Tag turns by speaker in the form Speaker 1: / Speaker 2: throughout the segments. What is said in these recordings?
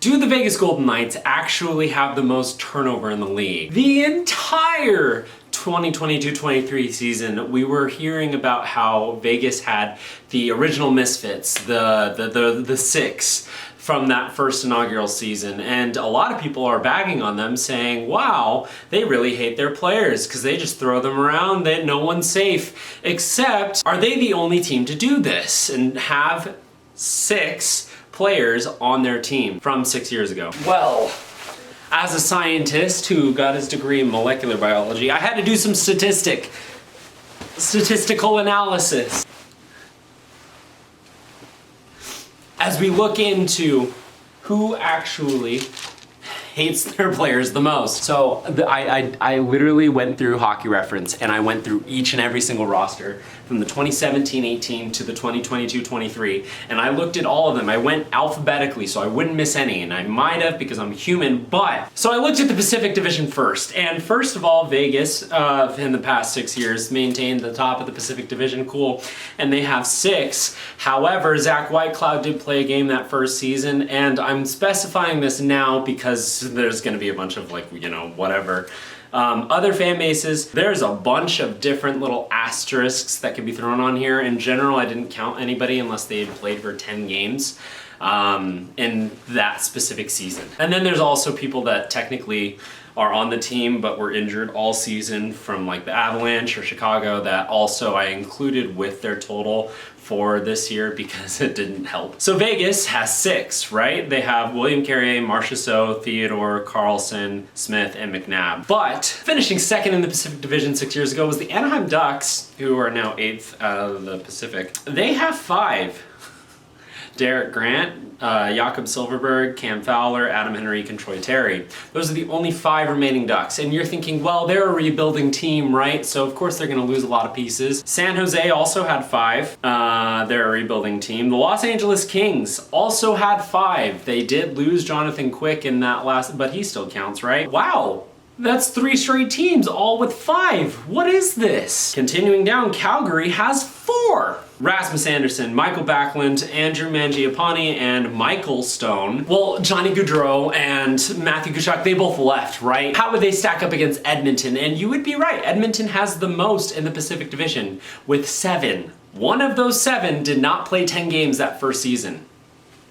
Speaker 1: Do the Vegas Golden Knights actually have the most turnover in the league? The entire 2022-23 season, we were hearing about how Vegas had the original misfits, the six from that first inaugural season, and a lot of people are bagging on them saying, wow, they really hate their players because they just throw them around, that no one's safe. Except, are they the only team to do this and have six players on their team from 6 years ago? Well, as a scientist who got his degree in molecular biology, I had to do some statistical analysis. As we look into who actually hates their players the most. So I literally went through Hockey Reference and I went through each and every single roster from the 2017-18 to the 2022-23, and I looked at all of them. I went alphabetically so I wouldn't miss any, and I might have because I'm human, but. So I looked at the Pacific Division first, and first of all, Vegas, in the past 6 years, maintained the top of the Pacific Division, cool, and they have 6. However, Zach Whitecloud did play a game that first season, and I'm specifying this now because there's gonna be a bunch of whatever. Other fan bases, there's a bunch of different little asterisks that can be thrown on here. In general, I didn't count anybody unless they had played for 10 games in that specific season. And then there's also people that technically are on the team but were injured all season from like the Avalanche or Chicago that also I included with their total for this year because it didn't help. So Vegas has 6, right? They have William Carrier, Marchessault, Theodore, Carlson, Smith, and McNabb. But finishing second in the Pacific Division 6 years ago was the Anaheim Ducks, who are now 8th out of the Pacific. They have 5. Derek Grant, Jakob Silfverberg, Cam Fowler, Adam Henrique, and Troy Terry. Those are the only 5 remaining Ducks. And you're thinking, well, they're a rebuilding team, right? So of course they're gonna lose a lot of pieces. San Jose also had 5. They're a rebuilding team. The Los Angeles Kings also had 5. They did lose Jonathan Quick in that last, but he still counts, right? Wow. That's 3 straight teams, all with 5. What is this? Continuing down, Calgary has 4. Rasmus Andersson, Michael Backlund, Andrew Mangiapane, and Michael Stone. Well, Johnny Gaudreau and Matthew Tkachuk, they both left, right? How would they stack up against Edmonton? And you would be right, Edmonton has the most in the Pacific Division with 7. One of those 7 did not play 10 games that first season.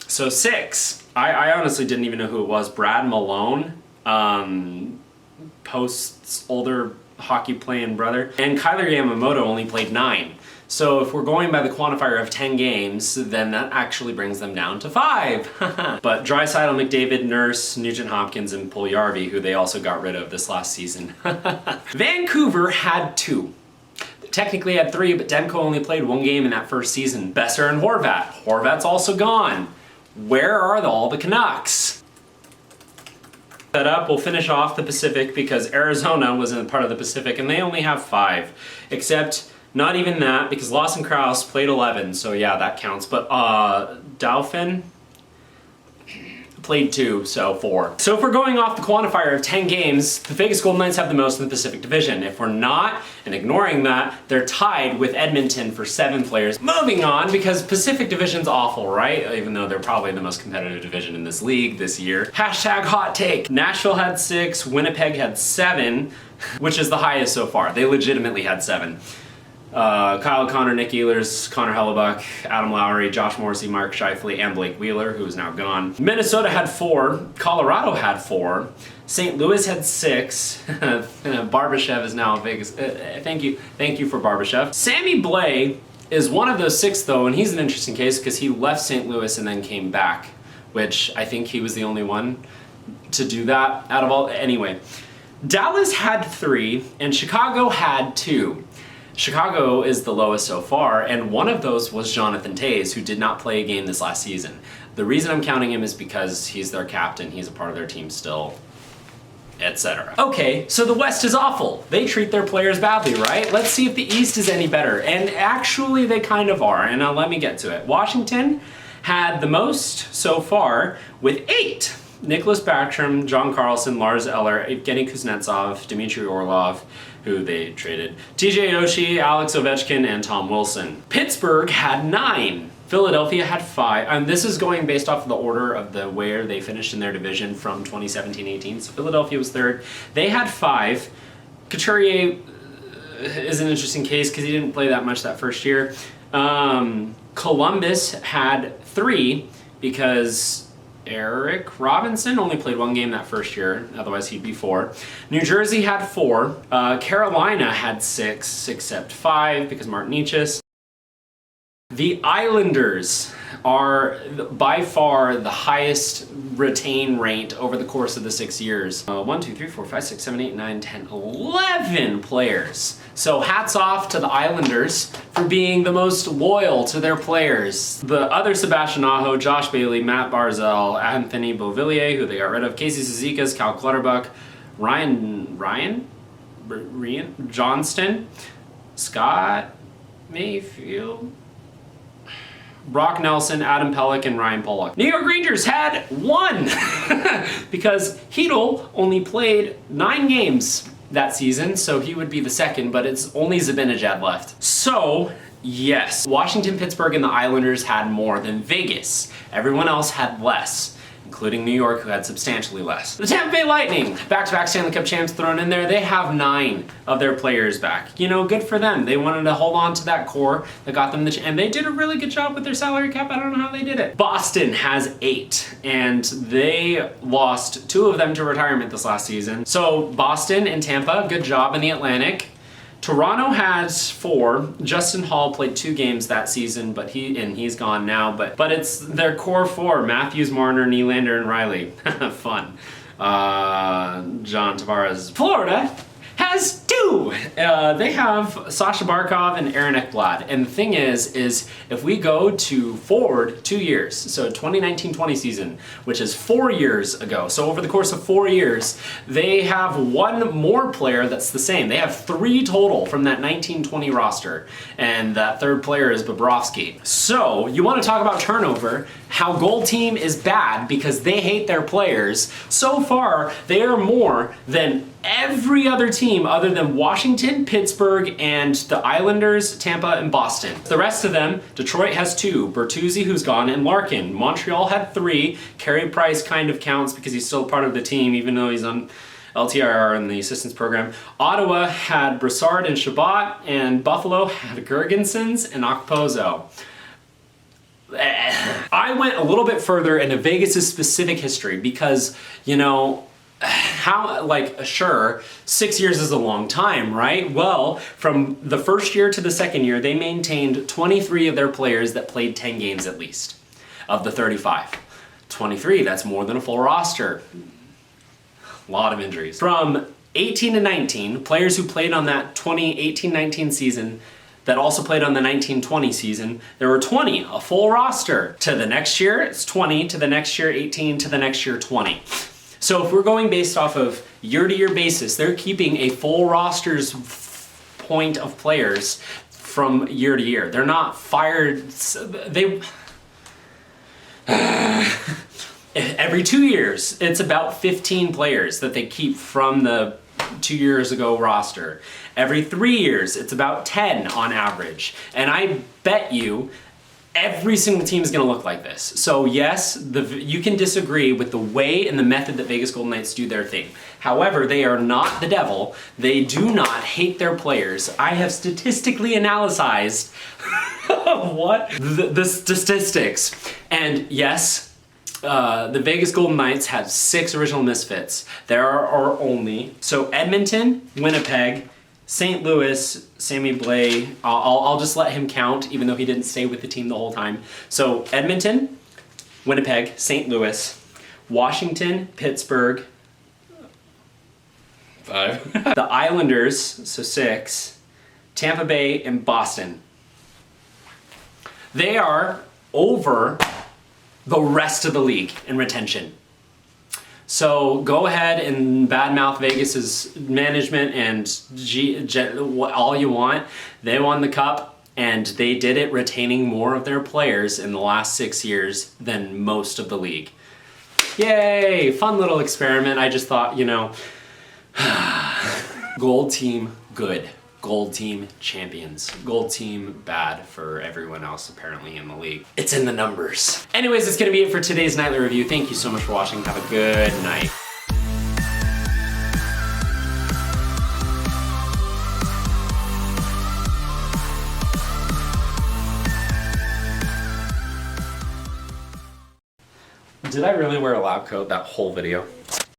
Speaker 1: So 6. I honestly didn't even know who it was. Brad Malone, Post's older hockey playing brother, and Kyler Yamamoto only played 9. So if we're going by the quantifier of 10 games, then that actually brings them down to 5. But Draisaitl, McDavid, Nurse, Nugent-Hopkins, and Puljujarvi, who they also got rid of this last season. Vancouver had 2. Technically had 3, but Demko only played 1 game in that first season. Boeser and Horvat. Horvat's also gone. Where are all the Canucks? Set up, we'll finish off the Pacific because Arizona was in part of the Pacific and they only have 5. Except, not even that, because Lawson Crouse played 11, so yeah, that counts. But Dauphin played 2, so 4. So if we're going off the quantifier of 10 games, the Vegas Golden Knights have the most in the Pacific Division. If we're not, and ignoring that, they're tied with Edmonton for 7 players. Moving on, because Pacific Division's awful, right? Even though they're probably the most competitive division in this league this year. Hashtag hot take. Nashville had 6, Winnipeg had 7, which is the highest so far. They legitimately had 7. Kyle Connor, Nick Ehlers, Connor Hellebuck, Adam Lowry, Josh Morrissey, Mark Scheifele, and Blake Wheeler, who is now gone. Minnesota had 4. Colorado had 4. St. Louis had 6. Barbashev is now in Vegas. Thank you for Barbashev. Sammy Blais is one of those 6 though, and he's an interesting case because he left St. Louis and then came back, which I think he was the only one to do that out of all. Anyway, Dallas had 3 and Chicago had 2. Chicago is the lowest so far, and one of those was Jonathan Toews, who did not play a game this last season. The reason I'm counting him is because he's their captain, he's a part of their team still, etc. Okay, so the West is awful. They treat their players badly, right? Let's see if the East is any better. And actually they kind of are, and let me get to it. Washington had the most so far with 8. Nicholas Backstrom, John Carlson, Lars Eller, Evgeny Kuznetsov, Dmitry Orlov, who they traded, TJ Oshie, Alex Ovechkin, and Tom Wilson. Pittsburgh had 9. Philadelphia had 5. And this is going based off of the order of the where they finished in their division from 2017-18. So Philadelphia was 3rd. They had 5. Couturier is an interesting case because he didn't play that much that first year. Columbus had 3 because Eric Robinson only played 1 game that first year, otherwise he'd be 4. New Jersey had 4. Carolina had 6, except 5 because Martinichis. The Islanders are by far the highest retain rate over the course of the 6 years. 1, 2, 3, 4, 5, 6, 7, 8, 9, 10, 11 players. So hats off to the Islanders for being the most loyal to their players. The other Sebastian Aho, Josh Bailey, Matt Barzal, Anthony Beauvillier, who they got rid of, Casey Cizikas, Cal Clutterbuck, Ryan Johnston, Scott Mayfield, Brock Nelson, Adam Pelech, and Ryan Pollock. New York Rangers had 1 because Hertl only played 9 games that season, so he would be the 2nd, but it's only Zibanejad left. So, yes, Washington, Pittsburgh, and the Islanders had more than Vegas. Everyone else had less, including New York, who had substantially less. The Tampa Bay Lightning, back-to-back Stanley Cup champs thrown in there, they have 9 of their players back. You know, good for them. They wanted to hold on to that core that got them and they did a really good job with their salary cap. I don't know how they did it. Boston has 8, and they lost 2 of them to retirement this last season. So Boston and Tampa, good job in the Atlantic. Toronto has 4. Justin Hall played 2 games that season, but he's gone now. But it's their core 4: Matthews, Marner, Nylander, and Riley. Fun. John Tavares. Florida has 2. They have Sasha Barkov and Aaron Ekblad. And the thing is if we go to forward 2 years, so 2019-20 season, which is 4 years ago, so over the course of 4 years, they have 1 more player that's the same. They have 3 total from that 19-20 roster, and that 3rd player is Bobrovsky. So you want to talk about turnover, how Gold Team is bad because they hate their players. So far, they are more than every other team other than Washington, Pittsburgh, and the Islanders, Tampa, and Boston. The rest of them, Detroit has 2, Bertuzzi, who's gone, and Larkin. Montreal had 3. Carey Price kind of counts because he's still part of the team, even though he's on LTIR in the assistance program. Ottawa had Brassard and Shabbat, and Buffalo had Gergensons and Okposo. I went a little bit further into Vegas' specific history because, you know, sure, 6 years is a long time, right? Well, from the first year to the second year, they maintained 23 of their players that played 10 games at least, of the 35. 23, that's more than a full roster. A lot of injuries. From 18 to 19, players who played on that 2018-19 season that also played on the 19-20 season, there were 20, a full roster. To the next year, it's 20, to the next year, 18, to the next year, 20. So if we're going based off of year-to-year basis, they're keeping a full roster's point of players from year to year. They're not fired, every 2 years, it's about 15 players that they keep from the 2 years ago roster. Every 3 years, it's about 10 on average. And I bet you every single team is going to look like this. So yes, you can disagree with the way and the method that Vegas Golden Knights do their thing. However, they are not the devil. They do not hate their players. I have statistically analyzed the statistics. And yes, the Vegas Golden Knights have 6 original misfits. There are only, so Edmonton, Winnipeg, St. Louis, Sammy Blais, I'll just let him count, even though he didn't stay with the team the whole time. So Edmonton, Winnipeg, St. Louis, Washington, Pittsburgh, 5. The Islanders, so 6, Tampa Bay, and Boston. They are over the rest of the league in retention. So go ahead and badmouth Vegas's management and all you want. They won the cup and they did it retaining more of their players in the last 6 years than most of the league. Yay, fun little experiment. I just thought, you know, Gold Team, good. Gold team champions. Gold team bad for everyone else apparently in the league. It's in the numbers. Anyways, that's gonna be it for today's nightly review. Thank you so much for watching. Have a good night. Did I really wear a lab coat that whole video?